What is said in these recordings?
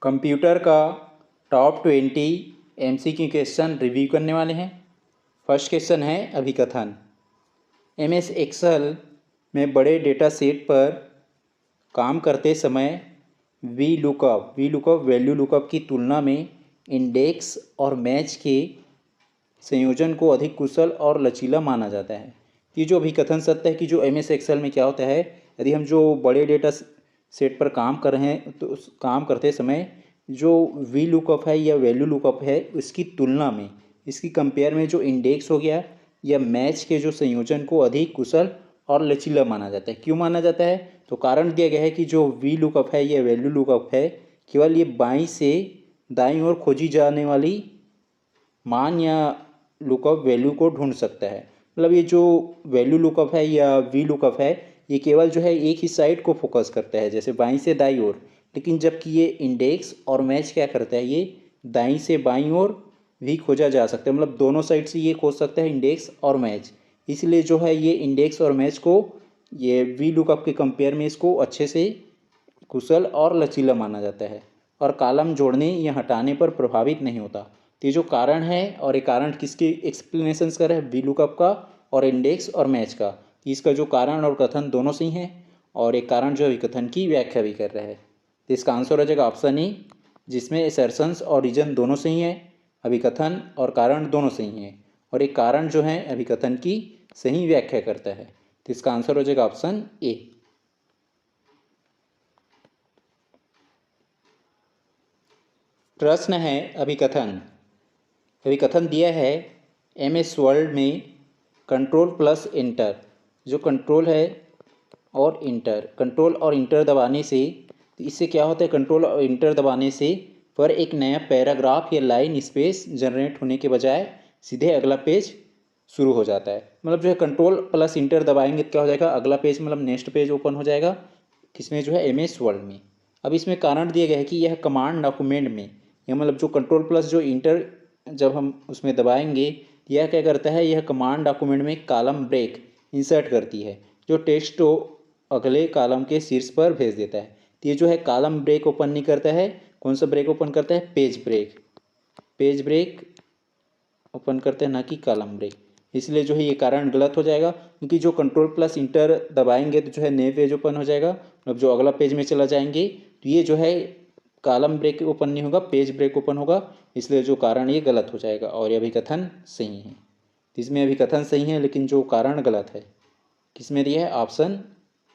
Computer का top 20 MCQ question review करने वाले हैं। फर्स्ट क्वेश्चन है अभिकथन। MS एक्सेल में बड़े डेटा सेट पर काम करते समय वी लुकअप वैल्यू लुकअप की तुलना में इंडेक्स और मैच के संयोजन को अधिक कुशल और लचीला माना जाता है। ये जो अभिकथन सत्य है कि जो MS एक्सेल में क्या होता है, यदि हम जो बड़े डेटा सेट पर काम कर रहे हैं तो उस काम करते समय जो वी लुकअप है या वैल्यू लुकअप है उसकी तुलना में, इसकी कंपेयर में जो इंडेक्स हो गया या मैच के जो संयोजन को अधिक कुशल और लचीला माना जाता है। क्यों माना जाता है? तो कारण दिया गया है कि जो वी लुकअप है या वैल्यू लुकअप है केवल ये बाईं से दाईं ओर खोजी जाने वाली मान या लुकअप वैल्यू को ढूंढ सकता है। मतलब ये जो वैल्यू लुकअप है या वी लुकअप है ये केवल जो है एक ही साइड को फोकस करता है, जैसे बाईं से दाईं ओर। लेकिन जबकि ये इंडेक्स और मैच क्या करता है, ये दाईं से बाईं ओर भी खोजा जा सकता है। मतलब दोनों साइड से ये खोज सकता है इंडेक्स और मैच। इसलिए जो है ये इंडेक्स और मैच को ये वी लुकअप के कंपेयर में इसको अच्छे से कुशल और लचीला माना जाता है और कॉलम जोड़ने या हटाने पर प्रभावित नहीं होता। तो ये जो कारण है, और ये कारण किसके एक्सप्लेनेशंस कर रहा है, वी लुकअप का और इंडेक्स और मैच का। इसका जो कारण और कथन दोनों सही हैं और एक कारण जो कथन की व्याख्या भी कर रहा है। तो इसका आंसर हो जाएगा ऑप्शन ए, जिसमें एसर्शंस और रीजन दोनों सही हैं, अभिकथन और कारण दोनों सही हैं और एक कारण जो है अभिकथन की सही व्याख्या करता है। तो इसका आंसर हो जाएगा ऑप्शन ए। प्रश्न है अभिकथन। अभिकथन दिया है MS वर्ड में कंट्रोल प्लस इंटर, जो कंट्रोल है और इंटर दबाने से, तो इससे क्या होता है, कंट्रोल और इंटर दबाने से पर एक नया पैराग्राफ या लाइन स्पेस जनरेट होने के बजाय सीधे अगला पेज शुरू हो जाता है। मतलब जो है कंट्रोल प्लस इंटर दबाएंगे तो क्या हो जाएगा, अगला पेज मतलब नेक्स्ट पेज ओपन हो जाएगा, किसमें जो है MS वर्ड में। अब इसमें कारण दिया गया है कि यह कमांड डॉक्यूमेंट में, या मतलब जो कंट्रोल प्लस जो इंटर जब हम उसमें दबाएंगे यह क्या करता है, यह कमांड डॉक्यूमेंट में कॉलम ब्रेक इंसर्ट करती है जो टेक्स्ट को अगले कॉलम के शीर्ष पर भेज देता है। तो ये जो है कॉलम ब्रेक ओपन नहीं करता है। कौन सा ब्रेक ओपन करता है? पेज ब्रेक ओपन करते हैं, ना कि कॉलम ब्रेक। इसलिए जो है ये कारण गलत हो जाएगा, क्योंकि जो कंट्रोल प्लस इंटर दबाएंगे तो जो है नए पेज ओपन हो जाएगा। अब जो अगला पेज में चला जाएंगे तो ये जो है कॉलम ब्रेक ओपन नहीं होगा, पेज ब्रेक ओपन होगा। इसलिए जो कारण ये गलत हो जाएगा और ये अभिकथन सही है। इसमें अभिकथन सही है लेकिन जो कारण गलत है। किसमें दिया है? ऑप्शन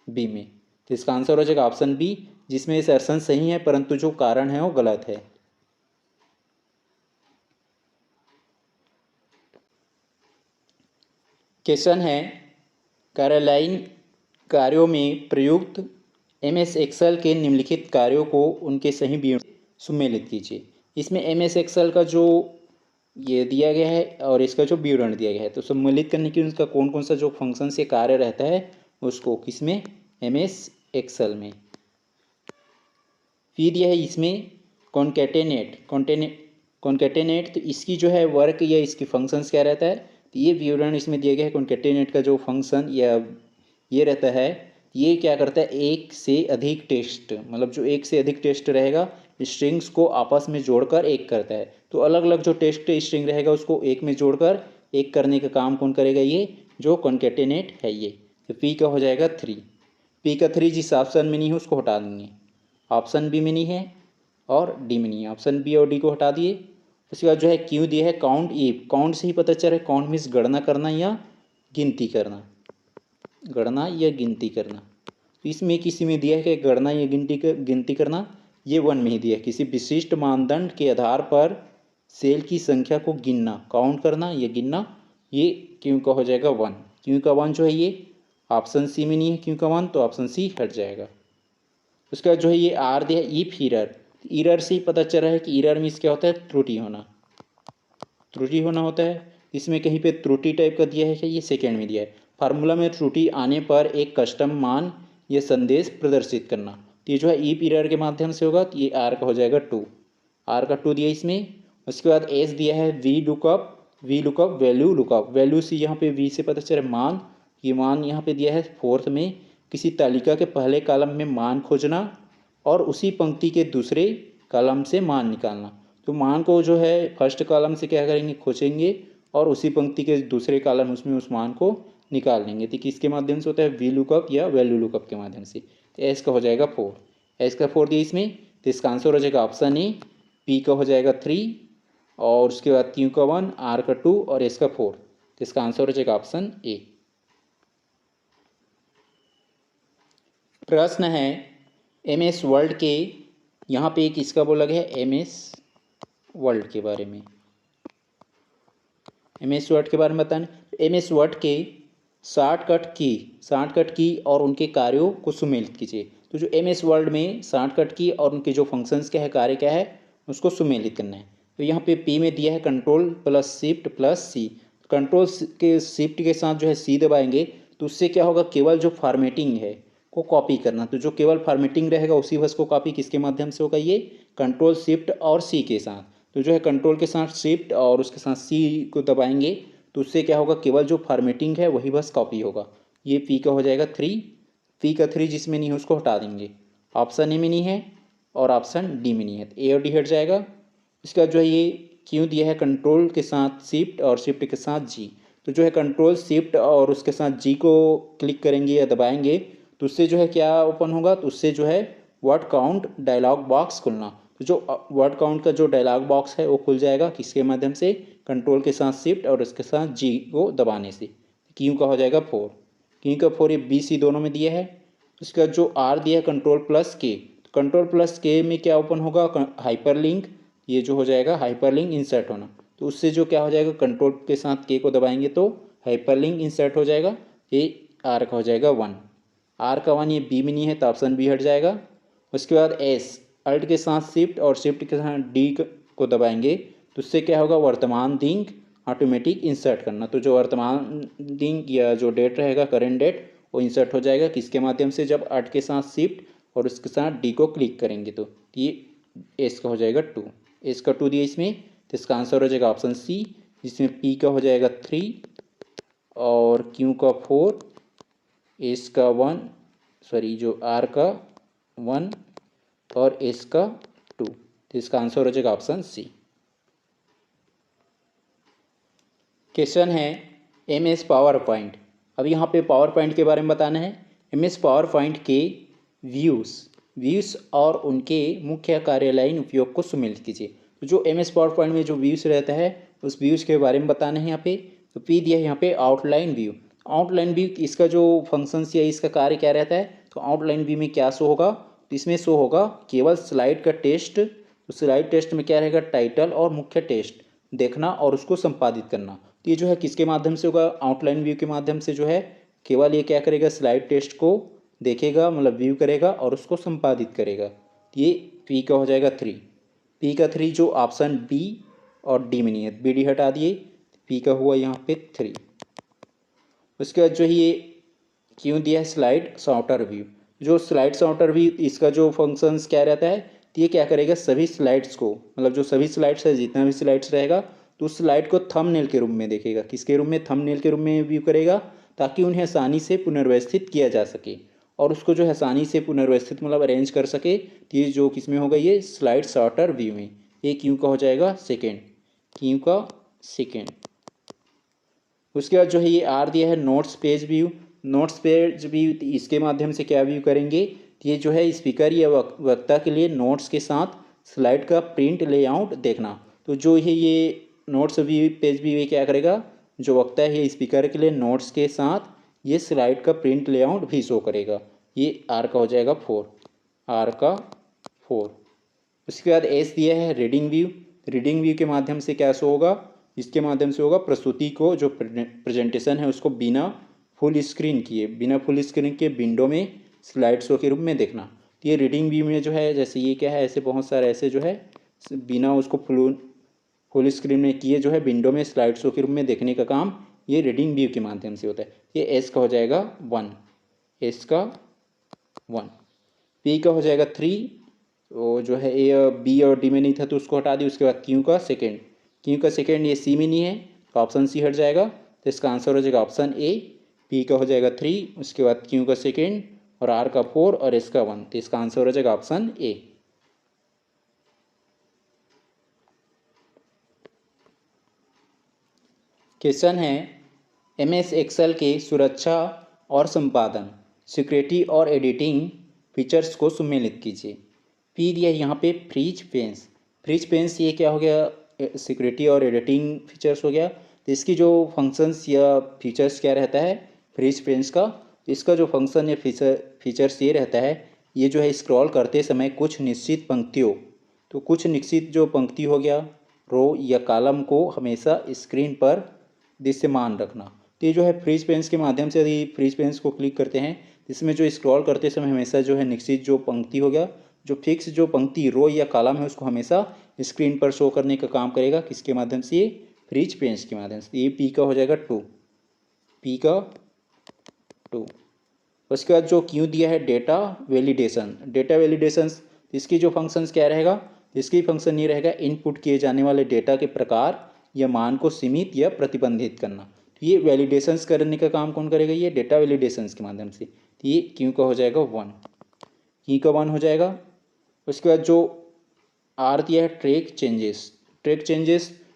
बी में। तो इसका आंसर हो जाएगा ऑप्शन बी, जिसमें असर्शन सही है परंतु जो कारण है वो गलत है। क्वेश्चन है कार्यालयीन कार्यों में प्रयुक्त MS एक्सेल के निम्नलिखित कार्यों को उनके सही विवरण सुमेलित कीजिए। इसमें MS एक्सेल का जो ये दिया गया है और इसका जो विवरण दिया गया है, तो सम्मिलित करने के लिए उसका कौन कौन सा जो फंक्शन से कार्य रहता है उसको किसमें, MS एक्सेल में। फिर यह है इसमें कॉन्केटेनेट, तो इसकी जो है वर्क या इसकी फंक्शंस क्या रहता है, तो ये विवरण इसमें दिया गया है। कॉन्केटेनेट का जो फंक्शन या ये रहता है, ये क्या करता है, एक से अधिक टेक्स्ट, मतलब जो एक से अधिक टेक्स्ट रहेगा स्ट्रिंग्स को आपस में जोड़कर एक करता है। तो अलग अलग जो टेक्स्ट स्ट्रिंग रहेगा उसको एक में जोड़कर एक करने का काम कौन करेगा, ये जो कॉन्केटेनेट है ये। तो पी का हो जाएगा 3। पी का 3 जिस ऑप्शन में नहीं है उसको हटा देंगे, ऑप्शन बी में नहीं है और डी में नहीं है। ऑप्शन बी और डी को हटा दिए। उसके बाद जो है क्यू दिया है काउंट ईफ, काउंट से ही पता चल रहा है, काउंट मीन्स गणना करना या गिनती करना, गणना या गिनती करना। तो इसमें किसी में दिया है कि गणना या गिनती करना, ये 1 में ही दिया है। किसी विशिष्ट मानदंड के आधार पर सेल की संख्या को गिनना, काउंट करना या गिनना, ये क्यू का हो जाएगा 1। क्यू का 1 जो है ये ऑप्शन सी में नहीं है, क्यू का 1, तो ऑप्शन सी हट जाएगा। उसके बाद जो है ये आर दिया है इफ ईरर से ही पता चल रहा है कि ईरर मीन्स क्या होता है, त्रुटि होना होता है। इसमें कहीं पे त्रुटि टाइप का दिया है कि ये सेकेंड में दिया है। फार्मूला में त्रुटि आने पर एक कस्टम मान या संदेश प्रदर्शित करना, तो ये जो है ईफ ईरर के माध्यम से होगा। तो ये आर का हो जाएगा 2, आर का 2 दिया इसमें। उसके बाद एस दिया है वी लुकअप वैल्यू से, यहाँ पे वी से पता चल रहा है मान, ये मान यहाँ पे दिया है। फोर्थ में किसी तालिका के पहले कॉलम में मान खोजना और उसी पंक्ति के दूसरे कॉलम से मान निकालना। तो मान को जो है फर्स्ट कॉलम से क्या करेंगे, खोजेंगे और उसी पंक्ति के दूसरे कॉलम उसमें उस मान को निकाल लेंगे। तो किसके माध्यम से होता है, वी लुकअप या वैल्यू लुकअप के माध्यम से। तो एस का हो जाएगा 4, एस का 4 दिया इसमें, तो इसका आंसर हो जाएगा ऑप्शन ए। पी का हो जाएगा 3 और उसके बाद क्यू का 1, आर का 2 और एस का 4। तो इसका आंसर हो जाएगा ऑप्शन ए। प्रश्न है एम एस वर्ल्ड के, यहाँ पे एक इसका बोला गया है एम एस वर्ल्ड के बारे में, एम एस वर्ड के बारे में बताना। एम एस वर्ड के शॉर्टकट की और उनके कार्यों को सुमेलित कीजिए। तो जो एम एस वर्ड में शॉर्टकट की और उनके जो फंक्शंस क्या है, कार्य क्या है, उसको सुमेलित करना है। तो यहाँ पे पी में दिया है कंट्रोल प्लस शिफ्ट प्लस सी। कंट्रोल के शिफ्ट के साथ जो है सी दबाएंगे तो उससे क्या होगा, केवल जो फॉर्मेटिंग है को कॉपी करना। तो जो केवल फॉर्मेटिंग रहेगा उसी बस को कॉपी किसके माध्यम से होगा, ये कंट्रोल शिफ्ट और सी के साथ। तो जो है कंट्रोल के साथ शिफ्ट और उसके साथ सी को दबाएंगे तो उससे क्या होगा, केवल जो फॉर्मेटिंग है वही बस कॉपी होगा। ये पी का हो जाएगा 3, पी का 3 जिसमें नहीं है उसको हटा देंगे। ऑप्शन ए में नहीं है और ऑप्शन डी में नहीं है, तो ए और डी हट जाएगा। इसके बाद जो है ये क्यों दिया है, कंट्रोल के साथ शिफ्ट और शिफ्ट के साथ जी। तो जो है कंट्रोल शिफ्ट और उसके साथ जी को क्लिक करेंगे या दबाएंगे तो उससे जो है क्या ओपन होगा, तो उससे जो है वर्ड काउंट डायलॉग बॉक्स खुलना। तो जो वर्ड काउंट का जो डायलॉग बॉक्स है वो खुल जाएगा किसके माध्यम से, कंट्रोल के साथ शिफ्ट और उसके साथ जी को दबाने से। क्यू का हो जाएगा 4, क्यू का 4 ये बी सी दोनों में दिया है। उसके बाद जो आर दिया है कंट्रोल प्लस के, तो कंट्रोल प्लस के में क्या ओपन होगा, हाइपर लिंक, ये जो हो जाएगा हाइपर लिंक इंसर्ट होना। तो उससे जो क्या हो जाएगा, कंट्रोल के साथ के को दबाएंगे तो हाइपर लिंक इंसर्ट हो जाएगा। ये आर का हो जाएगा 1, आर का 1 ये बी में नहीं है तो ऑप्शन बी हट जाएगा। उसके बाद एस, अल्ट के साथ शिफ्ट और शिफ्ट के साथ डी को दबाएंगे तो उससे क्या होगा, वर्तमान दिनांक ऑटोमेटिक इंसर्ट करना। तो जो वर्तमान दिनांक या जो डेट रहेगा, करेंट डेट, वो इंसर्ट हो जाएगा किसके माध्यम से, जब अल्ट के साथ शिफ्ट और उसके साथ डी को क्लिक करेंगे। तो ये एस का हो जाएगा 2, एस का 2 दिया इसमें, तो इसका आंसर हो जाएगा ऑप्शन सी, जिसमें पी का हो जाएगा 3 और क्यू का 4, एस का 1, सॉरी जो आर का 1 और एस का 2। तो इसका आंसर हो जाएगा ऑप्शन सी। क्वेश्चन है एम एस पावर पॉइंट। अब यहाँ पे पावर पॉइंट के बारे में बताना है। एम एस पावर पॉइंट के व्यूज़ और उनके मुख्य कार्यालयीन उपयोग को सुमेलित कीजिए। तो जो एम एस पावर पॉइंट में जो व्यूज़ रहता है उस व्यूज़ के बारे में बताना है यहाँ पे। तो पी दिया है यहाँ पे आउटलाइन व्यू। आउटलाइन व्यू इसका जो फंक्शंस या इसका कार्य क्या रहता है, तो आउटलाइन व्यू में क्या शो होगा, तो इसमें शो होगा केवल स्लाइड का टेस्ट। तो स्लाइड टेस्ट में क्या रहेगा, टाइटल और मुख्य टेस्ट देखना और उसको संपादित करना। तो ये जो है किसके माध्यम से होगा, आउटलाइन व्यू के माध्यम से जो है केवल ये क्या करेगा, स्लाइड टेस्ट को देखेगा, मतलब व्यू करेगा और उसको संपादित करेगा। तो ये पी का हो जाएगा 3, पी का 3 जो ऑप्शन बी और डी में नहीं है, बी डी हटा दिए, पी का हुआ यहाँ पे 3। उसके बाद जो है ये क्यों दिया है, स्लाइड सॉर्टर व्यू। जो स्लाइड सॉर्टर व्यू इसका जो फंक्शंस क्या रहता है, तो ये क्या करेगा, सभी स्लाइड्स को, मतलब जो सभी स्लाइड्स है, जितना भी स्लाइड्स रहेगा तो उस स्लाइड को थंबनेल के रूप में देखेगा। किसके रूप में, थंबनेल के रूप में व्यू करेगा, ताकि उन्हें आसानी से पुनर्व्यवस्थित किया जा सके और उसको जो है आसानी से पुनर्व्यवस्थित मतलब अरेंज कर सके। तो ये जो किस में होगा, ये स्लाइड सॉर्टर व्यू में। ये क्यों का हो जाएगा सेकेंड, क्यों का सेकेंड। उसके बाद जो है ये आर दिया है notes page view. Notes page view इसके माध्यम से क्या व्यू करेंगे, तो ये जो है स्पीकर या वक्ता के लिए नोट्स के साथ स्लाइड का प्रिंट लेआउट देखना। तो जो है ये नोट्स व्यू पेज व्यू ये क्या करेगा, जो वक्ता है ये स्पीकर के लिए नोट्स के साथ ये स्लाइड का प्रिंट लेआउट भी शो करेगा। ये आर का हो जाएगा 4, आर का 4। उसके बाद एस दिया है रीडिंग व्यू। रीडिंग व्यू के माध्यम से क्या शो होगा, इसके माध्यम से होगा प्रस्तुति को, जो प्रेजेंटेशन है उसको बिना फुल स्क्रीन किए, बिना फुल स्क्रीन के विंडो में स्लाइड शो के रूप में देखना। तो ये रीडिंग व्यू में जो है, जैसे ये क्या है, ऐसे बहुत सारे ऐसे जो है बिना उसको फुल स्क्रीन में किए जो है विंडो में स्लाइड शो के रूप में देखने का काम ये रीडिंग व्यू के माध्यम से होता है। ये एस का हो जाएगा 1, एस का 1। पी का हो जाएगा 3, तो जो है ए बी और डी में नहीं था तो उसको हटा दी। उसके बाद क्यू का सेकेंड, क्यू का सेकेंड ये सी में नहीं है तो ऑप्शन सी हट जाएगा। तो इसका आंसर हो जाएगा ऑप्शन ए, पी का हो जाएगा 3, उसके बाद क्यू का सेकेंड और आर का 4 और एस का 1। तो इसका आंसर हो जाएगा ऑप्शन ए। क्वेश्चन है MS एक्सेल के सुरक्षा और संपादन, सिक्योरिटी और एडिटिंग फीचर्स को सम्मिलित कीजिए। पी दिया यहाँ पे फ्रीज पेंस ये क्या हो गया, सिक्योरिटी और एडिटिंग फीचर्स हो गया। तो इसकी जो फंक्शंस या फीचर्स क्या रहता है फ्रीज पेंस का, इसका जो फंक्शन या फीचर्स ये रहता है, ये जो है स्क्रॉल करते समय कुछ निश्चित पंक्तियों, तो कुछ निश्चित जो पंक्ति हो गया, रो या कॉलम को हमेशा स्क्रीन पर दृश्यमान रखना। तो ये जो है फ्रीज पेंस के माध्यम से यदि फ्रीज पेंस को क्लिक करते हैं, इसमें जो स्क्रॉल करते समय हमेशा जो है निश्चित जो पंक्ति हो गया, जो फिक्स जो पंक्ति रो या कॉलम है उसको हमेशा स्क्रीन पर शो करने का काम करेगा। किसके माध्यम से? ये फ्रीज पेंस के माध्यम से। ये पी का हो जाएगा 2, पी का 2। उसके बाद जो क्यों दिया है डेटा वैलिडेशन, इसकी जो फंक्शंस क्या रहेगा, इसकी फंक्शन ये रहेगा इनपुट किए जाने वाले डेटा के प्रकार या मान को सीमित या प्रतिबंधित करना। तो ये वैलिडेशंस करने का काम कौन करेगा? ये डेटा वैलिडेशंस के माध्यम से। तो ये क्यों का हो जाएगा 1, की का 1 हो जाएगा। उसके बाद जो आर दिया है ट्रैक चेंजेस,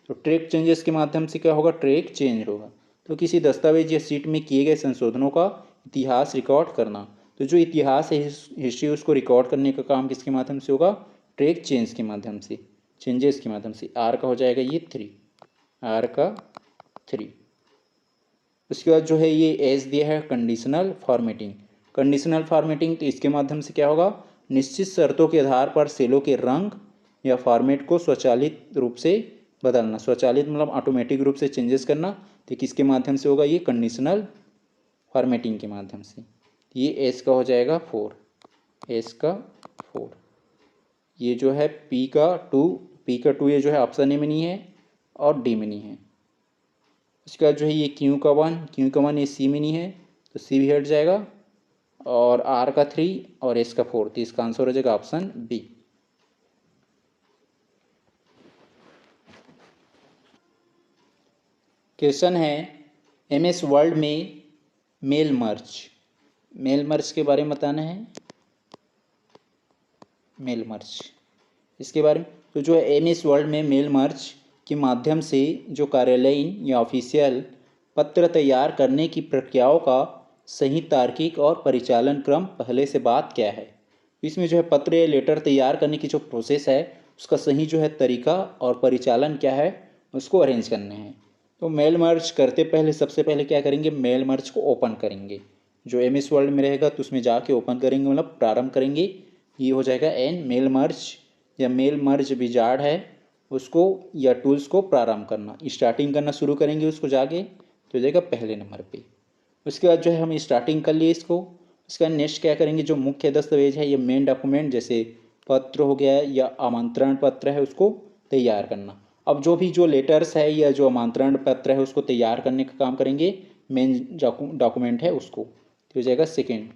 तो ट्रैक चेंजेस के माध्यम से क्या होगा? ट्रैक चेंज होगा। तो किसी दस्तावेज या सीट में किए गए संशोधनों का इतिहास रिकॉर्ड करना। तो जो इतिहास है हिस्ट्री उसको रिकॉर्ड करने का काम किसके माध्यम से होगा? ट्रैक चेंजेस के माध्यम से। आर का हो जाएगा ये 3, आर का 3। उसके बाद जो है ये एस दिया है कंडीशनल फॉर्मेटिंग, तो इसके माध्यम से क्या होगा? निश्चित शर्तों के आधार पर सेलों के रंग या फॉर्मेट को स्वचालित रूप से बदलना। स्वचालित मतलब ऑटोमेटिक रूप से चेंजेस करना। तो किसके माध्यम से होगा? ये कंडीशनल फॉर्मेटिंग के माध्यम से। ये एस का हो जाएगा 4, एस का 4। ये जो है पी का 2 ये जो है ऑप्शन ए में नहीं है और डी में नहीं है। उसके बाद जो है ये क्यू का 1 ये सी में नहीं है, तो सी भी हट जाएगा। और आर का 3 और एस का 4, तो इसका आंसर हो जाएगा ऑप्शन बी। क्वेश्चन है MS वर्ल्ड में मेल मर्ज के बारे में बताना है। मेल मर्ज इसके बारे में, तो जो है MS वर्ल्ड में मेल मर्ज के माध्यम से जो कार्यालयीन या ऑफिशियल पत्र तैयार करने की प्रक्रियाओं का सही तार्किक और परिचालन क्रम पहले से बात क्या है। इसमें जो है पत्र या लेटर तैयार करने की जो प्रोसेस है उसका सही जो है तरीका और परिचालन क्या है उसको अरेंज करने हैं। तो मेल मर्ज करते पहले सबसे पहले क्या करेंगे? मेल मर्ज को ओपन करेंगे। जो MS वर्ल्ड में रहेगा तो उसमें जाके ओपन करेंगे, मतलब प्रारंभ करेंगे। ये हो जाएगा एन मेल मर्ज या मेल मर्ज विजार्ड है उसको या टूल्स को प्रारंभ करना, स्टार्टिंग करना शुरू करेंगे उसको जाके, तो हो जाएगा पहले नंबर पे। उसके बाद जो है हम स्टार्टिंग कर लिए इसको। उसके बाद नेक्स्ट क्या करेंगे? जो मुख्य दस्तावेज है या मेन डॉक्यूमेंट जैसे पत्र हो गया या आमंत्रण पत्र है उसको तैयार करना। अब जो भी जो लेटर्स है या जो आमंत्रण पत्र है उसको तैयार करने का काम करेंगे, मेन डॉक्यूमेंट है उसको, तो हो जाएगा सेकेंड।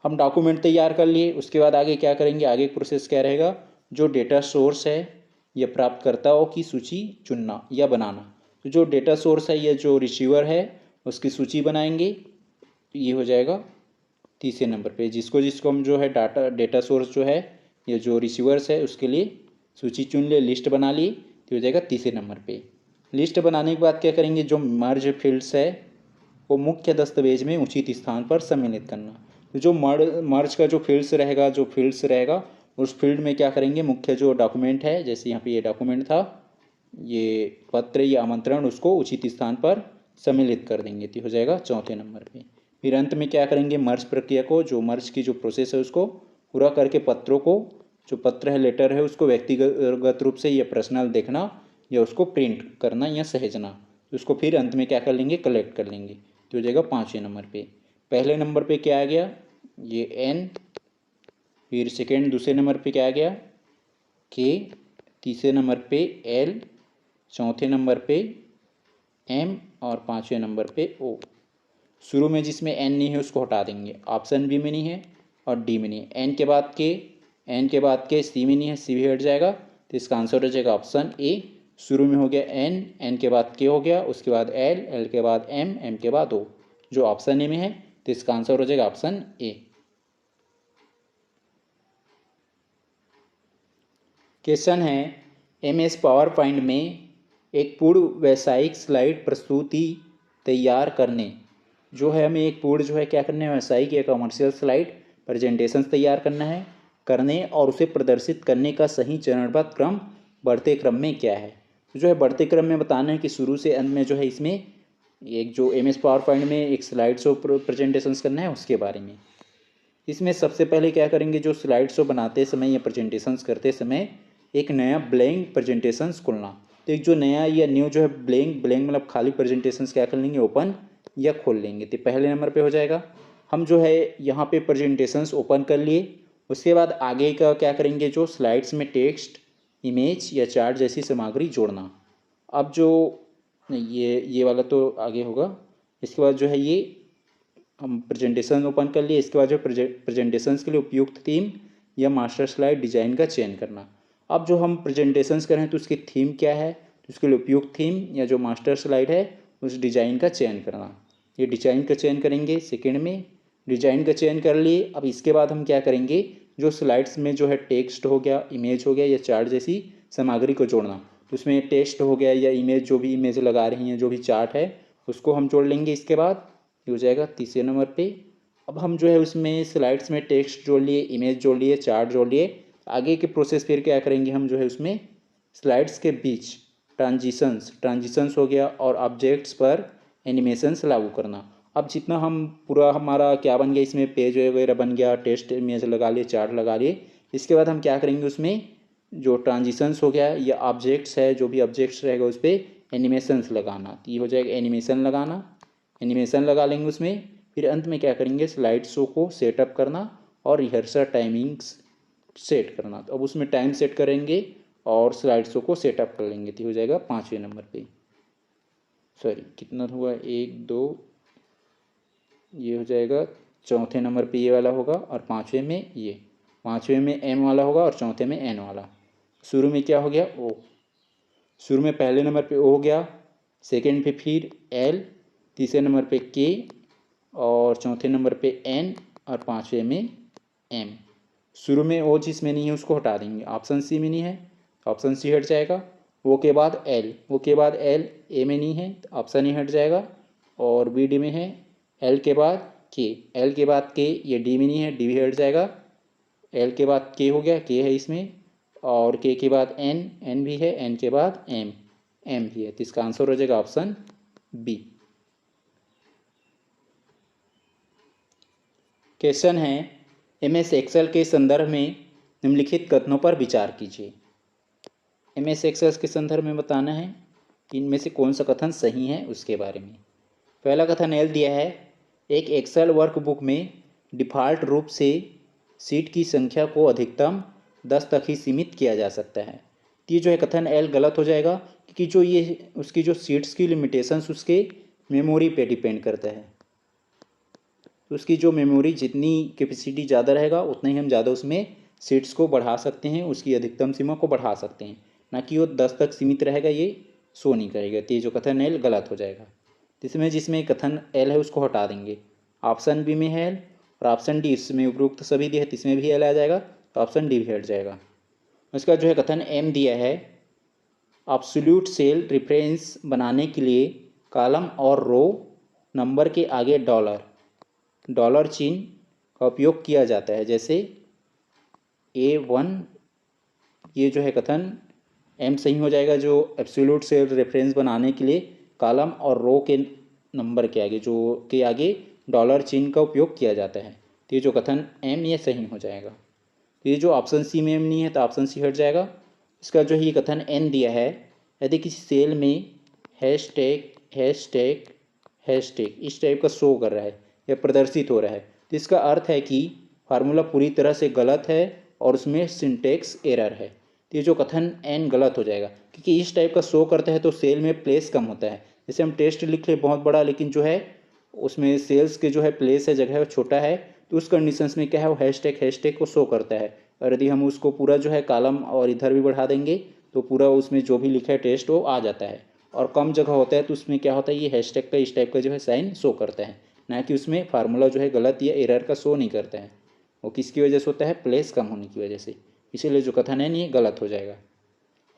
हम डॉक्यूमेंट तैयार कर लिए, उसके बाद आगे क्या करेंगे? आगे प्रोसेस क्या रहेगा? जो डेटा सोर्स है या प्राप्तकर्ताओं की सूची चुनना या बनाना। तो जो डेटा सोर्स है या जो रिसीवर है उसकी सूची बनाएंगे, तो ये हो जाएगा तीसरे नंबर पे। जिसको हम जो है डेटा सोर्स जो है या जो रिसीवर्स है उसके लिए सूची चुन लिए, लिस्ट बना ली, तो हो जाएगा तीसरे नंबर पे। लिस्ट बनाने के बाद क्या करेंगे? जो मर्ज फील्ड्स है वो मुख्य दस्तावेज में उचित स्थान पर सम्मिलित करना। तो जो मर्ज का जो फील्ड्स रहेगा उस फील्ड में क्या करेंगे? मुख्य जो डॉक्यूमेंट है, जैसे यहाँ पे ये डॉक्यूमेंट था, ये पत्र या आमंत्रण, उसको उचित स्थान पर सम्मिलित कर देंगे, तो हो जाएगा चौथे नंबर पे। फिर अंत में क्या करेंगे? मर्ज प्रक्रिया को, जो मर्ज की जो प्रोसेस है उसको पूरा करके पत्रों को, जो पत्र है लेटर है उसको व्यक्तिगत रूप से या पर्सनल देखना या उसको प्रिंट करना या सहेजना, तो उसको फिर अंत में क्या कर लेंगे? कलेक्ट कर लेंगे, तो हो जाएगा पाँचवें नंबर पे। पहले नंबर पे क्या आ गया? ये एन। फिर सेकेंड दूसरे नंबर पे क्या आ गया? के। तीसरे नंबर पे एल। चौथे नंबर पे एम और पाँचवें नंबर पे ओ। शुरू में जिसमें एन नहीं है उसको हटा देंगे, ऑप्शन बी में नहीं है और डी में नहीं है। एन के बाद के, सी में नहीं है, सी भी हट जाएगा, तो इसका आंसर हो जाएगा ऑप्शन ए। शुरू में हो गया एन, एन के बाद के हो गया, उसके बाद एल, एल के बाद एम, एम के बाद ओ, जो ऑप्शन ए में है, तो इसका आंसर हो जाएगा ऑप्शन ए। क्वेश्चन है MS पावर पॉइंट में एक पूर्ण व्यावसायिक स्लाइड प्रस्तुति तैयार करने, जो है हमें एक पूर्ण जो है क्या करना है, व्यावसायिक या कमर्शियल स्लाइड प्रेजेंटेशन तैयार करने और उसे प्रदर्शित करने का सही चरणबद्ध क्रम बढ़ते क्रम में क्या है। तो जो है बढ़ते क्रम में बताना है कि शुरू से अंत में जो है इसमें एक जो MS पावर पॉइंट में एक स्लाइड शो प्रेजेंटेशंस करना है उसके बारे में। इसमें सबसे पहले क्या करेंगे, जो स्लाइड शो बनाते समय या प्रेजेंटेशंस करते समय एक नया ब्लैंक प्रेजेंटेशंस खोलना। तो एक जो नया या न्यू जो है ब्लैंक मतलब खाली प्रेजेंटेशंस क्या कर लेंगे, ओपन या खोल लेंगे। तो पहले नंबर पे हो जाएगा, हम जो है यहाँ पे प्रेजेंटेशंस ओपन कर लिए। उसके बाद आगे का क्या करेंगे, जो स्लाइड्स में टेक्स्ट, इमेज या चार्ट जैसी सामग्री जोड़ना। अब जो ये वाला तो आगे होगा। इसके बाद जो है ये हम प्रेजेंटेशन ओपन कर लिए। इसके बाद जो प्रेजेंटेशंस के लिए उपयुक्त थीम या मास्टर स्लाइड डिजाइन का चयन करना। अब जो हम प्रेजेंटेशंस करें तो उसकी थीम क्या है, तो उसके लिए उपयुक्त थीम या जो मास्टर स्लाइड है उस डिजाइन का चयन करना। ये डिजाइन का चयन करेंगे सेकेंड में। डिजाइन का चयन कर लिए। अब इसके बाद हम क्या करेंगे, जो स्लाइड्स में जो है टेक्स्ट हो गया, इमेज हो गया या चार्ट जैसी सामग्री को जोड़ना। तो उसमें टेक्स्ट हो गया या इमेज, जो भी इमेज लगा रही हैं, जो भी चार्ट है उसको हम जोड़ लेंगे। इसके बाद ये हो जाएगा तीसरे नंबर पे। अब हम जो है उसमें स्लाइड्स में टेक्स्ट जोड़ लिए, इमेज जोड़ लिए, चार्ट जोड़ लिए। आगे के प्रोसेस फिर क्या करेंगे, हम जो है उसमें स्लाइड्स के बीच ट्रांजिशंस हो गया और ऑब्जेक्ट्स पर एनिमेशंस लागू करना। अब जितना हम पूरा हमारा क्या बन गया, इसमें पेज वगैरह बन गया, टेक्स्ट इमेज लगा लिए, चार्ट लगा लिए। इसके बाद हम क्या करेंगे, उसमें जो ट्रांजिशंस हो गया या ऑब्जेक्ट्स है, जो भी ऑब्जेक्ट्स रहेगा उस पर एनिमेशंस लगाना। तो ये हो जाएगा एनिमेशन लगाना। एनिमेशन लगा लेंगे उसमें। फिर अंत में क्या करेंगे, स्लाइड शो को सेटअप करना और रिहर्सल टाइमिंग्स सेट करना। तो अब उसमें टाइम सेट करेंगे और स्लाइड शो को सेटअप कर लेंगे। तो हो जाएगा पाँचवें नंबर पे। सॉरी कितना हुआ, एक दो, ये हो जाएगा चौथे नंबर पे ये वाला होगा और पाँचवें में ये, पाँचवें में M वाला होगा और चौथे में N वाला। शुरू में क्या हो गया, O। शुरू में पहले नंबर पे O हो गया, सेकेंड पे फिर L, तीसरे नंबर पे K और चौथे नंबर पे N और पाँचवें में M। शुरू में O जिसमें नहीं है उसको हटा देंगे। ऑप्शन सी में नहीं है, ऑप्शन सी हट जाएगा। O के बाद L, O के बाद L, A में नहीं है तो ऑप्शन ही हट जाएगा। और B D में है, L के बाद K, L के बाद K, ये D में नहीं है, D भी हट जाएगा। L के बाद K हो गया, K है इसमें, और K के बाद N, N भी है, N के बाद M, M भी है। तो इसका आंसर हो जाएगा ऑप्शन B। क्वेश्चन है, MS एक्सेल के संदर्भ में निम्नलिखित कथनों पर विचार कीजिए। MS एक्सेल के संदर्भ में बताना है कि इनमें से कौन सा कथन सही है उसके बारे में। पहला कथन L दिया है, एक एक्सेल वर्कबुक में डिफ़ॉल्ट रूप से सीट की संख्या को अधिकतम 10 तक ही सीमित किया जा सकता है। तो ये जो है कथन L गलत हो जाएगा, क्योंकि जो ये उसकी जो सीट्स की लिमिटेशंस उसके मेमोरी पे डिपेंड करता है। तो उसकी जो मेमोरी जितनी कैपेसिटी ज़्यादा रहेगा उतना ही हम ज़्यादा उसमें सीट्स को बढ़ा सकते हैं, उसकी अधिकतम सीमा को बढ़ा सकते हैं, ना कि वो 10 तक सीमित रहेगा, ये शो नहीं करेगा। तो ये जो कथन L गलत हो जाएगा। इसमें जिसमें कथन L है उसको हटा देंगे। ऑप्शन बी में है L और ऑप्शन डी, इसमें उपरोक्त सभी दिए है तो इसमें भी L आ जाएगा, तो ऑप्शन डी भी हट जाएगा। उसका जो है कथन M दिया है, एब्सोल्यूट सेल रेफरेंस बनाने के लिए कॉलम और रो नंबर के आगे डॉलर चिन्ह का उपयोग किया जाता है, जैसे A1। ये जो है कथन M सही हो जाएगा, जो एब्सोल्यूट सेल रेफरेंस बनाने के लिए कॉलम और रो के नंबर के आगे डॉलर चिन्ह का उपयोग किया जाता है। तो ये जो कथन M ये सही हो जाएगा। तो ये जो ऑप्शन सी में M नहीं है तो ऑप्शन सी हट जाएगा। इसका जो ये कथन N दिया है, यदि किसी सेल में हैशटैग इस टाइप का शो कर रहा है या प्रदर्शित हो रहा है, तो इसका अर्थ है कि फार्मूला पूरी तरह से गलत है और उसमें सिंटेक्स एरर है। तो ये जो कथन N गलत हो जाएगा, क्योंकि इस टाइप का शो करता है तो सेल में प्लेस कम होता है। जैसे हम टेस्ट लिख ले बहुत बड़ा, लेकिन जो है उसमें सेल्स के जो है प्लेस है, जगह है, छोटा है, तो उस कंडीशंस में क्या है, वो हैशटैग को शो करता है। और यदि हम उसको पूरा जो है कॉलम और इधर भी बढ़ा देंगे तो पूरा उसमें जो भी लिखा है टेस्ट वो आ जाता है। और कम जगह होता है तो उसमें क्या होता है, ये हैशटैग का इस टाइप का जो है साइन शो करता है, ना कि उसमें फार्मूला जो है गलत या एरर का शो नहीं करता है। वो किसकी वजह से होता है, प्लेस कम होने की वजह से। इसीलिए जो कथन है ये गलत हो जाएगा।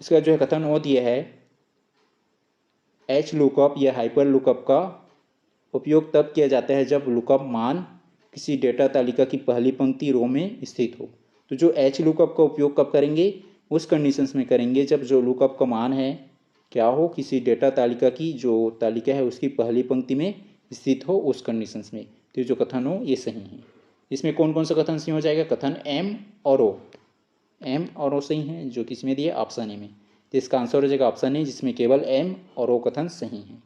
इसका जो है कथन वो दिया है, एच लुकअप या हाइपर लुकअप का उपयोग तब किया जाता है जब लुकअप मान किसी डेटा तालिका की पहली पंक्ति रो में स्थित हो। तो जो एच लुकअप का उपयोग कब करेंगे, उस कंडीशंस में करेंगे जब जो लुकअप का मान है क्या हो, किसी डेटा तालिका की जो तालिका है उसकी पहली पंक्ति में स्थित हो, उस कंडीशंस में। तो जो कथन हो ये सही है। इसमें कौन कौन सा कथन सही हो जाएगा, कथन एम और ओ। एम और ओ सही है, जो किसमें दिया, ऑप्शन ए में। तो इसका आंसर हो जाएगा ऑप्शन ए, जिसमें केवल एम और ओ कथन सही है।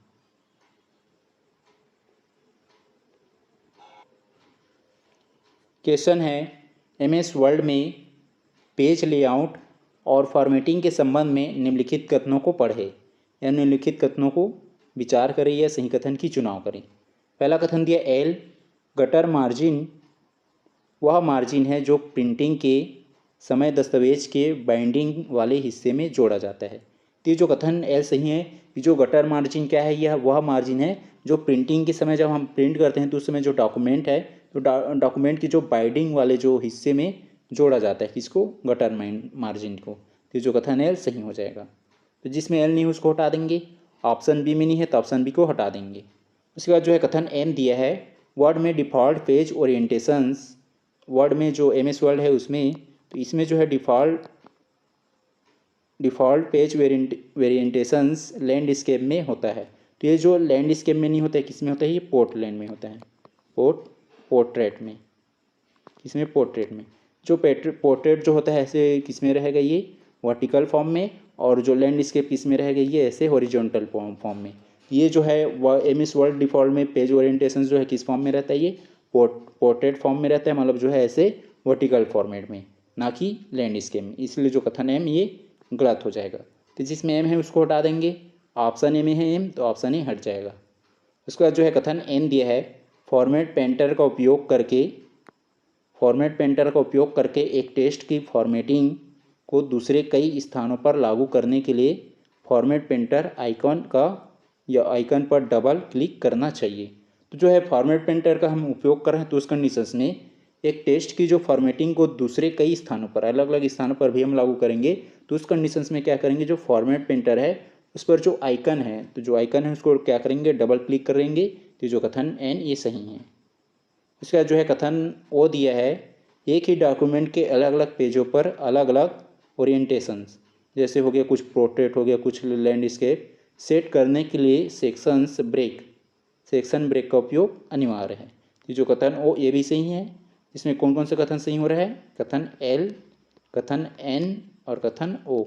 क्वेश्चन है, एमएस वर्ड में पेज लेआउट और फॉर्मेटिंग के संबंध में निम्नलिखित कथनों को पढ़े या निम्नलिखित कथनों को विचार करें या सही कथन की चुनाव करें। पहला कथन दिया, एल गटर मार्जिन वह मार्जिन है जो प्रिंटिंग के समय दस्तावेज के बाइंडिंग वाले हिस्से में जोड़ा जाता है। तो ये जो कथन एल सही है कि जो गटर मार्जिन क्या है, यह वह मार्जिन है जो प्रिंटिंग के समय जब हम प्रिंट करते हैं तो उस समय जो डॉक्यूमेंट है तो डॉक्यूमेंट की जो बाइंडिंग वाले जो हिस्से में जोड़ा जाता है, किसको, गटर मार्जिन को। तो जो कथन एल सही हो जाएगा। तो जिसमें एल नहीं उसको हटा देंगे, ऑप्शन बी में नहीं है तो ऑप्शन बी को हटा देंगे। उसके बाद जो है कथन एम दिया है, वर्ड में डिफ़ॉल्ट पेज ओरिएंटेशंस, वर्ड में जो एम एस वर्ड है उसमें, तो इसमें जो है डिफ़ॉल्ट पेज वेरिएंटेशंस लैंडस्केप में होता है। तो ये जो लैंडस्केप में नहीं होता है, किस में होता है, ये पोर्टलैंड में होता है, पोर्ट्रेट में, किसमें, पोर्ट्रेट में। जो पोर्ट्रेट जो होता है ऐसे किस में रहेगा, ये वर्टिकल फॉर्म में, और जो लैंडस्केप किस में रहेगा, ये ऐसे हॉरिजॉन्टल फॉर्म में। ये जो है वह एम एस वर्ड डिफ़ॉल्ट में पेज ओरिएंटेशन जो है किस फॉर्म में रहता है, ये पोर्ट्रेट फॉर्म में रहता है, मतलब जो है ऐसे वर्टिकल फॉर्मेट में, ना कि लैंडस्केप में। इसलिए जो कथन एम ये गलत हो जाएगा। तो जिसमें एम है उसको हटा देंगे, ऑप्शन ए में है एम तो ऑप्शन ए हट जाएगा। उसके बाद जो है कथन एन दिया है, फॉर्मेट पेंटर का उपयोग करके एक टेक्स्ट की फॉर्मेटिंग को दूसरे कई स्थानों पर लागू करने के लिए फॉर्मेट पेंटर आइकन का या आइकन पर डबल क्लिक करना चाहिए। तो जो है फॉर्मेट पेंटर का हम उपयोग कर रहे हैं तो उस कंडीशंस में एक टेक्स्ट की जो फॉर्मेटिंग को दूसरे कई स्थानों पर, अलग अलग स्थानों पर भी हम लागू करेंगे, तो उस कंडीशंस में क्या करेंगे, जो फॉर्मेट पेंटर है उस पर जो आइकन है, तो जो आइकन है उसको क्या करेंगे, डबल क्लिक करेंगे। तो जो कथन एन ये सही है। उसके बाद जो है कथन ओ दिया है, एक ही डॉक्यूमेंट के अलग अलग पेजों पर अलग अलग ओरिएंटेशंस, जैसे हो गया कुछ पोर्ट्रेट हो गया, कुछ लैंडस्केप, सेट करने के लिए सेक्शन ब्रेक का उपयोग अनिवार्य है। तो जो कथन ओ ये भी सही है। इसमें कौन कौन से कथन सही हो रहा है, कथन एल, कथन एन और कथन ओ,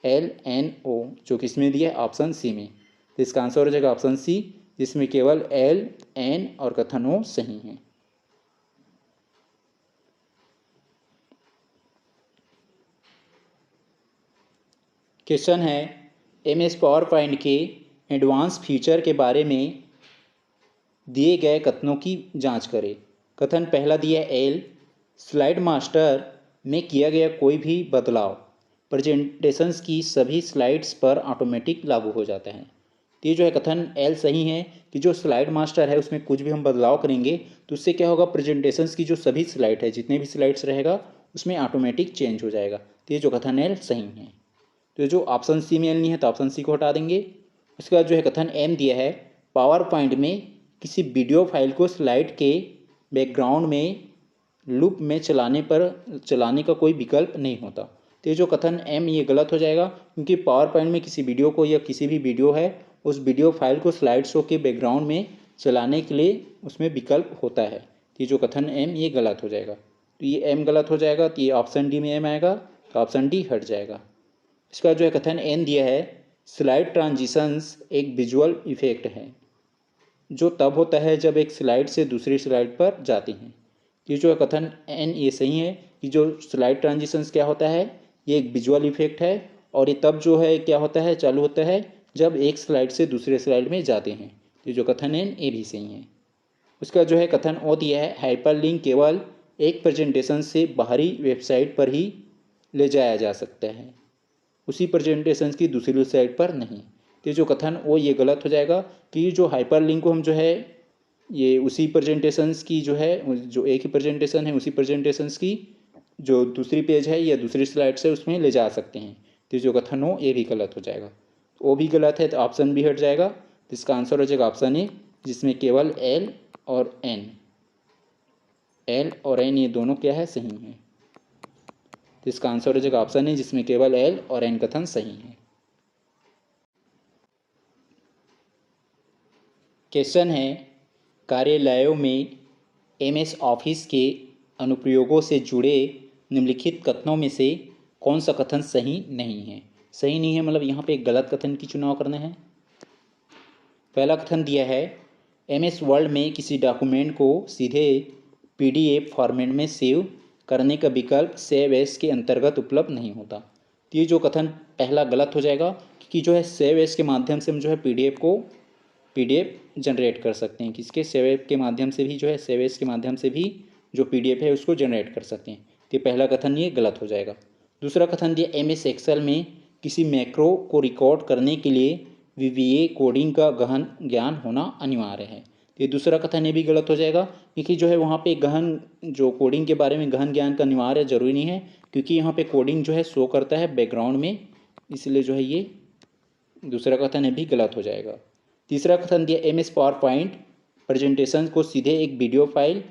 एल एन ओ, जो किसमें दिया है, ऑप्शन सी में। तो इसका आंसर हो जाएगा ऑप्शन सी, जिसमें केवल एल एन और कथन ओ सही है। क्वेश्चन है, एम एस पावर पॉइंट के एडवांस फीचर के बारे में दिए गए कथनों की जांच करें। कथन पहला दिया एल, स्लाइड मास्टर में किया गया कोई भी बदलाव प्रेजेंटेशंस की सभी स्लाइड्स पर ऑटोमेटिक लागू हो जाता है। तो ये जो है कथन एल सही है कि जो स्लाइड मास्टर है उसमें कुछ भी हम बदलाव करेंगे तो उससे क्या होगा, प्रेजेंटेशंस की जो सभी स्लाइड है, जितने भी स्लाइड्स रहेगा उसमें ऑटोमेटिक चेंज हो जाएगा। तो ये जो कथन एल सही है। तो जो ऑप्शन सी में एल नहीं है तो ऑप्शन सी को हटा देंगे। उसके बाद जो है कथन एम दिया है, पावर पॉइंट में किसी वीडियो फाइल को स्लाइड के बैकग्राउंड में लूप में चलाने का कोई विकल्प नहीं होता। तो ये जो कथन एम ये गलत हो जाएगा, क्योंकि पावर पॉइंट में किसी वीडियो को या किसी भी वीडियो है उस वीडियो फाइल को स्लाइड शो के बैकग्राउंड में चलाने के लिए उसमें विकल्प होता है। तो ये जो कथन एम ये गलत हो जाएगा। तो ये एम गलत हो जाएगा, तो ये ऑप्शन डी में एम आएगा, तो ऑप्शन डी हट जाएगा। इसका जो है कथन एन दिया है, स्लाइड ट्रांजिशंस एक विजुअल इफेक्ट है जो तब होता है जब एक स्लाइड से दूसरी स्लाइड पर जाती हैं। ये जो है कथन एन ये सही है कि जो स्लाइड ट्रांजिशंस क्या होता है, ये एक विजुअल इफेक्ट है और ये तब जो है क्या होता है, चालू होता है जब एक स्लाइड से दूसरे स्लाइड में जाते हैं। ये जो कथन एन ये भी सही है। उसका जो है कथन ओ दिया है, हाइपरलिंक केवल एक प्रेजेंटेशन से बाहरी वेबसाइट पर ही ले जाया जा सकता है, उसी प्रेजेंटेशन की दूसरी साइड पर नहीं। तो जो कथन वो ये गलत हो जाएगा कि जो हाइपर लिंक को हम जो है ये उसी प्रेजेंटेशंस की जो है, जो एक ही प्रेजेंटेशन है उसी प्रेजेंटेशंस की जो दूसरी पेज है या दूसरी स्लाइड से उसमें ले जा सकते हैं। तो जो कथन हो ये भी गलत हो जाएगा। वो भी गलत है तो ऑप्शन भी हट जाएगा। तो इसका आंसर हो जाएगा ऑप्शन ए, जिसमें केवल एल और एन, एल और एन ये दोनों क्या है, सही है। तो इसका आंसर हो जाएगा ऑप्शन ए, जिसमें केवल एल और एन कथन सही है। क्वेश्चन है, कार्यालयों में एमएस ऑफिस के अनुप्रयोगों से जुड़े निम्नलिखित कथनों में से कौन सा कथन सही नहीं है। सही नहीं है मतलब यहाँ पे एक गलत कथन की चुनाव करना है। पहला कथन दिया है, एमएस वर्ड में किसी डॉक्यूमेंट को सीधे पीडीएफ फॉर्मेट में सेव करने का विकल्प सेव एज के अंतर्गत उपलब्ध नहीं होता। तो ये जो कथन पहला गलत हो जाएगा, क्योंकि जो है सेव एज के माध्यम से हम जो है पीडीएफ जनरेट कर सकते हैं। किसके, सेव एज के माध्यम से भी जो है, सेव एज के माध्यम से भी जो पीडीएफ है उसको जनरेट कर सकते हैं। तो पहला कथन ये गलत हो जाएगा। दूसरा कथन दिया, एमएस एक्सेल में किसी मैक्रो को रिकॉर्ड करने के लिए वीबीए कोडिंग का गहन ज्ञान होना अनिवार्य है। तो ये दूसरा कथन ये भी गलत हो जाएगा, क्योंकि जो है वहाँ पे गहन जो कोडिंग के बारे में गहन ज्ञान का अनिवार्य जरूरी नहीं है, क्योंकि यहाँ पे कोडिंग जो है शो करता है बैकग्राउंड में, इसलिए जो है ये दूसरा कथन ये भी गलत हो जाएगा। तीसरा कथन दिया, एमएस पावर पॉइंट प्रेजेंटेशन को सीधे एक वीडियो फाइल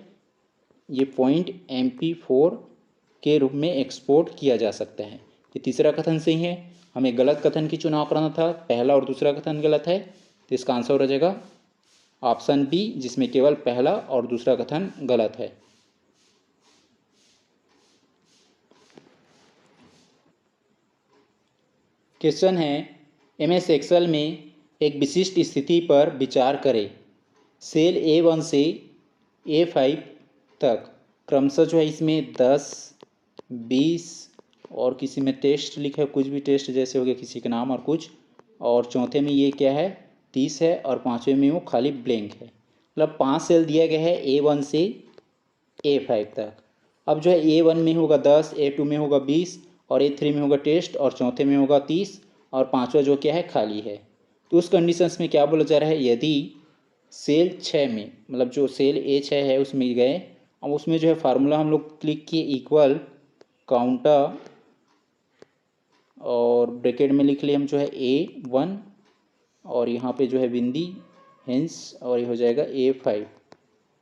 ये .mp4 के रूप में एक्सपोर्ट किया जा सकता है। ये तीसरा कथन सही है, हमें गलत कथन की चुनाव करना था, पहला और दूसरा कथन गलत है। तो इसका आंसर हो जाएगा ऑप्शन बी, जिसमें केवल पहला और दूसरा कथन गलत है। क्वेश्चन है, एमएस एक्सेल में एक विशिष्ट स्थिति पर विचार करें। सेल A1 से A5 तक क्रमशः जो है इसमें 10, 20 और किसी में टेस्ट लिखा है, कुछ भी टेस्ट जैसे हो गया किसी का नाम और कुछ, और चौथे में ये क्या है 30 है, और पाँचवें में वो खाली ब्लैंक है। मतलब 5 सेल दिया गया है A1 से A5 तक। अब जो है A1 में होगा 10, A2 में होगा 20 और A3 में होगा टेस्ट और चौथे में होगा 30 और पाँचवा जो क्या है खाली है। तो उस कंडीशंस में क्या बोला जा रहा है, यदि सेल 6 में मतलब जो सेल A6 है उसमें गए, अब उसमें जो है फार्मूला हम लोग क्लिक किए इक्वल काउंटर और ब्रैकेट में लिख लिए हम जो है A1 और यहाँ पे जो है बिंदी हेंस और ये हो जाएगा A5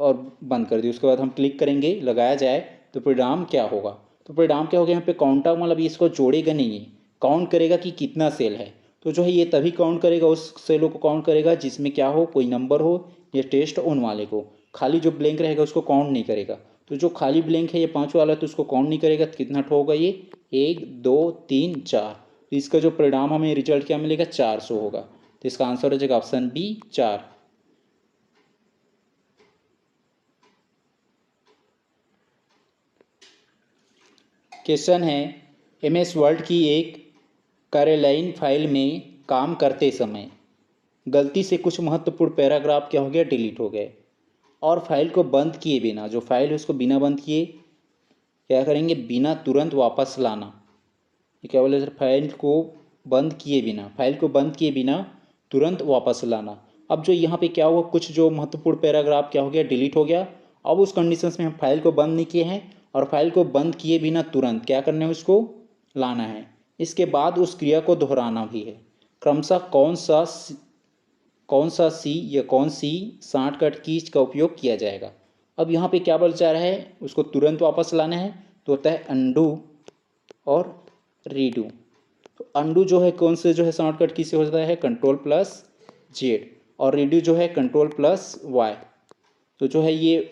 और बंद कर दी। उसके बाद हम क्लिक करेंगे, लगाया जाए तो परिणाम क्या होगा। तो परिणाम क्या होगा, यहाँ पे काउंटर मतलब इसको जोड़ेगा नहीं है, काउंट करेगा कि कितना सेल है। तो जो है ये तभी काउंट करेगा, उस सेलों को काउंट करेगा जिसमें क्या हो, कोई नंबर हो या टेस्ट उन वाले को। खाली जो ब्लैंक रहेगा उसको काउंट नहीं करेगा। तो जो खाली ब्लैंक है ये 5 वाला तो उसको काउंट नहीं करेगा। तो कितना होगा ये 1, 2, 3, 4। तो इसका जो परिणाम हमें रिजल्ट क्या मिलेगा 400 होगा। तो इसका आंसर हो जाएगा ऑप्शन बी 4। क्वेश्चन है, एमएस वर्ड की एक कार्यालयीन फाइल में काम करते समय गलती से कुछ महत्वपूर्ण पैराग्राफ क्या हो गया, डिलीट हो गए, और फाइल को बंद किए बिना, जो फाइल है उसको बिना बंद किए क्या करेंगे, बिना तुरंत वापस लाना। ये क्या बोले सर, फाइल को बंद किए बिना, फाइल को बंद किए बिना तुरंत वापस लाना। अब जो यहाँ पे क्या हुआ, कुछ जो महत्वपूर्ण पैराग्राफ क्या हो गया, डिलीट हो गया। अब उस कंडीशंस में हम फाइल को बंद नहीं किए हैं और फाइल को बंद किए बिना तुरंत क्या करना है, उसको लाना है। इसके बाद उस क्रिया को दोहराना भी है। क्रमशः कौन सा सी या कौन सी शॉर्टकट कीज का उपयोग किया जाएगा। अब यहाँ पे क्या बोल जा रहा है, उसको तुरंत वापस लाना है तो होता है अंडू और रीडू। तो अंडू जो है कौन से जो है शॉर्टकट की से होता है, Ctrl+Z, और रीडू जो है Ctrl+Y। तो जो है ये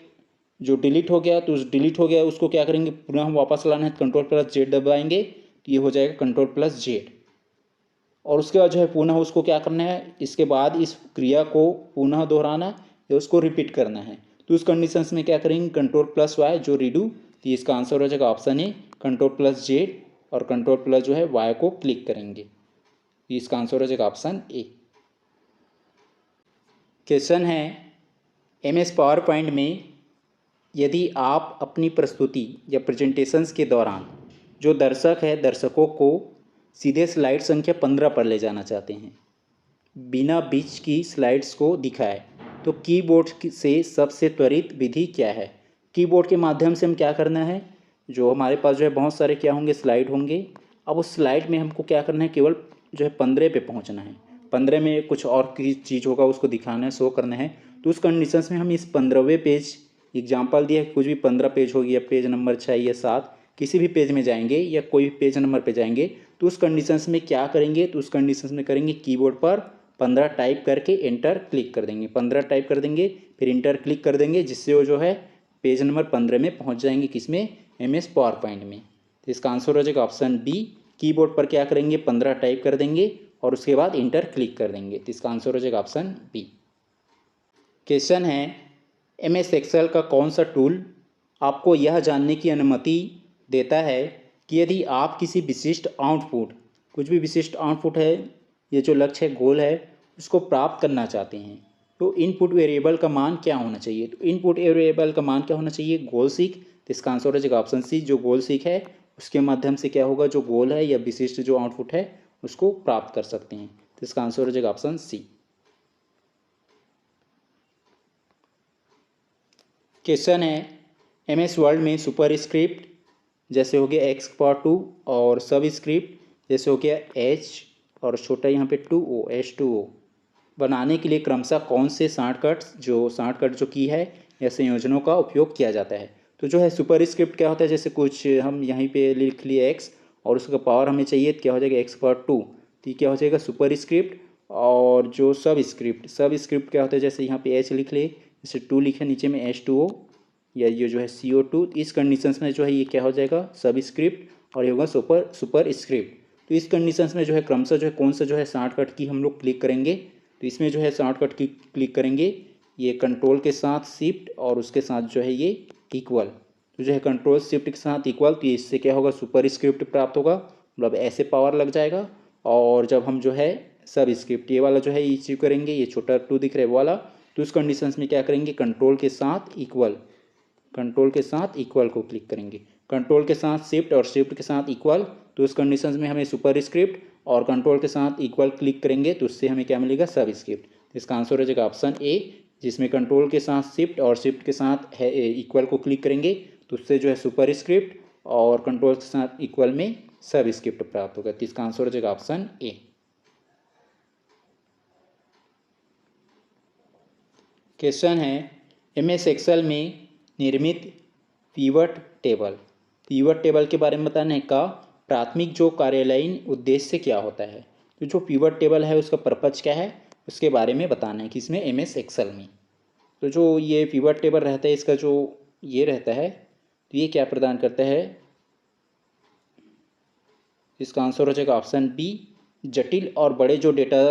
जो डिलीट हो गया, तो उस डिलीट हो गया उसको क्या करेंगे, पुनः हम वापस लाना है, Ctrl+Z दबाएंगे तो ये हो जाएगा Ctrl+Z। और उसके बाद जो है पुनः उसको क्या करना है, इसके बाद इस क्रिया को पुनः दोहराना या उसको रिपीट करना है। तो उस कंडीशंस में क्या करेंगे, Ctrl+Y जो रीडू। तो इसका आंसर हो जाएगा ऑप्शन ए Ctrl+Z और Ctrl+ जो है Y को क्लिक करेंगे। तो इसका आंसर हो जाएगा ऑप्शन ए। क्वेश्चन है, एमएस पावर पॉइंट में यदि आप अपनी प्रस्तुति या प्रेजेंटेशंस के दौरान जो दर्शक है दर्शकों को सीधे स्लाइड संख्या 15 पर ले जाना चाहते हैं बिना बीच की स्लाइड्स को दिखाए, तो कीबोर्ड से सबसे त्वरित विधि क्या है। कीबोर्ड के माध्यम से हम क्या करना है, जो हमारे पास जो है बहुत सारे क्या होंगे, स्लाइड होंगे। अब उस स्लाइड में हमको क्या करना है, केवल जो है 15 पे पहुंचना है। 15 में कुछ और की चीज़ होगा उसको दिखाना है, शो करना है। तो उस कंडीशंस में हम इस 15वें पेज, एग्जाम्पल दिया है कुछ भी 15 पेज होगी या पेज नंबर 6 या 7 किसी भी पेज में जाएंगे या कोई भी पेज नंबर पे जाएंगे तो उस कंडीशंस में क्या करेंगे, तो उस कंडीशंस में करेंगे कीबोर्ड पर 15 टाइप करके एंटर क्लिक कर देंगे। 15 टाइप कर देंगे फिर इंटर क्लिक कर देंगे, जिससे वो जो है पेज नंबर 15 में पहुंच जाएंगे। किसमें? MS पावर पॉइंट में। तो इसका आंसर हो जाएगा ऑप्शन बी। कीबोर्ड पर क्या करेंगे, 15 टाइप कर देंगे और उसके बाद इंटर क्लिक कर देंगे। तो इसका आंसर हो जाएगा ऑप्शन बी। क्वेश्चन है MS एक्सेल का कौन सा टूल आपको यह जानने की अनुमति देता है कि यदि आप किसी विशिष्ट आउटपुट, कुछ भी विशिष्ट आउटपुट है, ये जो लक्ष्य है, गोल है, उसको प्राप्त करना चाहते हैं तो इनपुट वेरिएबल का मान क्या होना चाहिए। तो इनपुट वेरिएबल का मान क्या होना चाहिए, गोल सीक। तो इसका आंसर हो जाएगा ऑप्शन सी, जो गोल सीक है उसके माध्यम से क्या होगा, जो गोल है या विशिष्ट जो आउटपुट है उसको प्राप्त कर सकते हैं। तो इसका आंसर हो जाएगा ऑप्शन सी। क्वेश्चन है MS वर्ड में सुपर स्क्रिप्ट जैसे हो गया X2 और सब स्क्रिप्ट जैसे हो गया H और छोटा यहाँ पे 2O H2O बनाने के लिए क्रमशः कौन से शॉर्टकट जो की है या संयोजनों का उपयोग किया जाता है। तो जो है सुपर स्क्रिप्ट क्या होता है, जैसे कुछ हम यहीं पे लिख लिए X और उसका पावर हमें चाहिए तो क्या हो जाएगा X2, तो क्या हो जाएगा सुपर स्क्रिप्ट। और जो सब स्क्रिप्ट क्या होता है, जैसे यहाँ पे H लिख ले, जैसे 2 लिखे नीचे में H2O या ये जो है CO2, इस कंडीशंस में जो है ये क्या हो जाएगा सब स्क्रिप्ट और ये होगा सुपर स्क्रिप्ट। तो इस कंडीशंस में जो है क्रमशः जो है कौन सा जो है शॉर्टकट की हम लोग क्लिक करेंगे, तो इसमें जो है शॉर्टकट की क्लिक करेंगे ये कंट्रोल के साथ शिफ्ट और उसके साथ जो है ये इक्वल। तो जो है कंट्रोल शिफ्ट के साथ इक्वल, तो इससे क्या होगा सुपर स्क्रिप्ट प्राप्त होगा, मतलब ऐसे पावर लग जाएगा। और जब हम जो है सब स्क्रिप्ट ये वाला जो है ये अचीव करेंगे, ये छोटा 2 दिख रहा है वाला, तो उस कंडीशंस में क्या करेंगे कंट्रोल के साथ इक्वल को क्लिक करेंगे। कंट्रोल के साथ शिफ्ट और शिफ्ट के साथ इक्वल, तो उस कंडीशंस में हमें सुपर स्क्रिप्ट और कंट्रोल के साथ इक्वल क्लिक करेंगे तो उससे हमें क्या मिलेगा सब स्क्रिप्ट। इसका आंसर हो जाएगा ऑप्शन ए, जिसमें कंट्रोल के साथ शिफ्ट और शिफ्ट के साथ है इक्वल को क्लिक करेंगे तो उससे जो है सुपर स्क्रिप्ट और कंट्रोल के साथ इक्वल में सब स्क्रिप्ट प्राप्त होगा। तो इसका आंसर हो जाएगा ऑप्शन ए। क्वेश्चन है MS एक्सेल में निर्मित पिवट टेबल के बारे में बताने है का प्राथमिक जो कार्यालयीन उद्देश्य क्या होता है। तो जो पिवट टेबल है उसका पर्पज क्या है उसके बारे में बताना है किसमें MS एक्सेल में। तो जो ये पिवट टेबल रहता है इसका जो ये रहता है तो ये क्या प्रदान करता है, इसका आंसर हो जाएगा ऑप्शन बी, जटिल और बड़े जो डेटा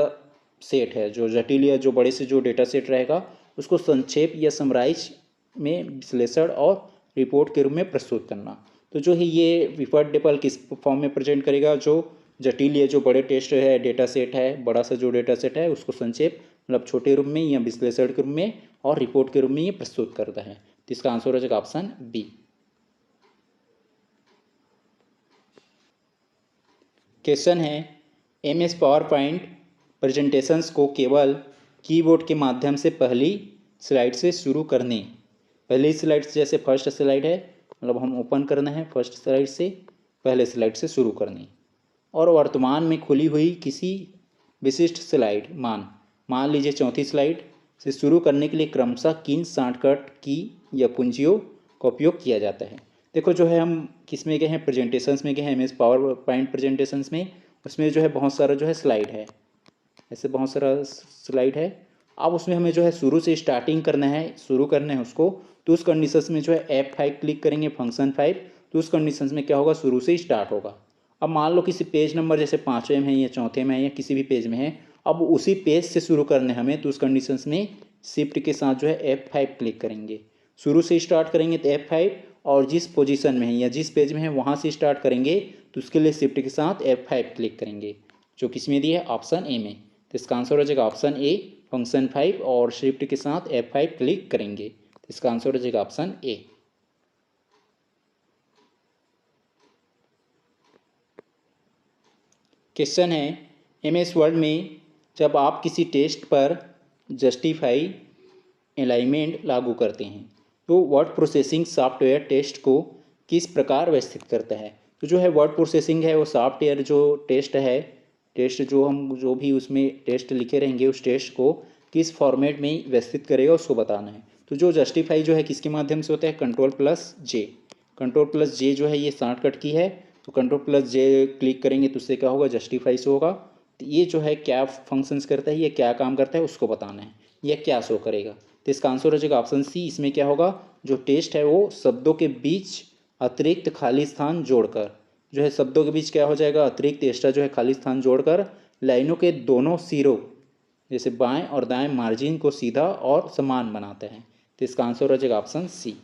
सेट है, जो जटिल या जो बड़े से जो डेटा सेट रहेगा उसको संक्षेप या समराइज में विश्लेषण और रिपोर्ट के रूप में प्रस्तुत करना। तो जो है ये पिवट टेबल किस फॉर्म में प्रेजेंट करेगा, जो जटिल या जो बड़े टेस्ट है डेटा सेट है, बड़ा सा जो डेटा सेट है उसको संक्षेप मतलब छोटे रूप में या विश्लेषण के रूप में और रिपोर्ट के रूप में ये प्रस्तुत करता है। तो इसका आंसर हो जाएगा ऑप्शन बी। क्वेश्चन है MS पावर पॉइंट प्रेजेंटेशंस को केवल कीबोर्ड के माध्यम से पहली स्लाइड से शुरू करने, पहली स्लाइड से जैसे फर्स्ट स्लाइड है मतलब हम ओपन करना है फर्स्ट स्लाइड से, पहले स्लाइड से शुरू करनी, और वर्तमान में खुली हुई किसी विशिष्ट स्लाइड मान लीजिए चौथी स्लाइड से शुरू करने के लिए क्रमशः किन शॉर्टकट की या कुंजियों का उपयोग किया जाता है। देखो जो है हम किस में गए हैं, प्रेजेंटेशंस में गए हैं MS पावर पॉइंट प्रेजेंटेशंस में, उसमें जो है बहुत सारा जो है स्लाइड है, ऐसे बहुत सारा स्लाइड है। अब उसमें हमें जो है शुरू से स्टार्टिंग करना है, शुरू करना है उसको, तो उस कंडीशंस में जो है F5 क्लिक करेंगे फंक्शन 5, तो उस कंडीशंस में क्या होगा शुरू से स्टार्ट होगा। अब मान लो किसी पेज नंबर जैसे 5वें में है या चौथे में है या किसी भी पेज में है, अब उसी पेज से शुरू करने हमें, तो उस कंडीशंस में शिफ्ट के साथ जो है F5 क्लिक करेंगे, शुरू से स्टार्ट करेंगे तो F5, और जिस पोजीशन में है या जिस पेज में है वहाँ से स्टार्ट करेंगे तो उसके लिए शिफ्ट के साथ F5 क्लिक करेंगे, जो किस में दिया है ऑप्शन ए में। तो इसका आंसर हो जाएगा ऑप्शन ए फंक्शन 5 और शिफ्ट के साथ F5 क्लिक करेंगे, तो इसका आंसर हो जाएगा ऑप्शन ए। क्वेश्चन है MS वर्ड में जब आप किसी टेस्ट पर जस्टिफाई अलाइनमेंट लागू करते हैं तो वर्ड प्रोसेसिंग सॉफ्टवेयर टेस्ट को किस प्रकार व्यवस्थित करता है। तो जो है वर्ड प्रोसेसिंग है वो सॉफ्टवेयर जो टेस्ट है टेस्ट जो भी उसमें टेस्ट लिखे रहेंगे उस टेस्ट को किस फॉर्मेट में व्यवस्थित करेगा उसको बताना है। तो जो जस्टिफाई जो है किसके माध्यम से होता है, कंट्रोल प्लस जे जो है ये शॉर्टकट की है। तो कंट्रोल+J क्लिक करेंगे तो उससे क्या होगा, जस्टिफाई से होगा। तो ये जो है क्या फंक्शंस करता है, ये क्या काम करता है उसको बताना है, यह क्या शो करेगा। तो इसका आंसर हो जाएगा ऑप्शन सी। इसमें क्या होगा, जो टेस्ट है वो शब्दों के बीच अतिरिक्त खाली स्थान जोड़कर, जो है शब्दों के बीच क्या हो जाएगा, अतिरिक्त एक्स्ट्रा जो है खाली स्थान जोड़कर लाइनों के दोनों सिरों जैसे बाएं और दाएं मार्जिन को सीधा और समान बनाते हैं। तो इसका आंसर हो जाएगा ऑप्शन सी।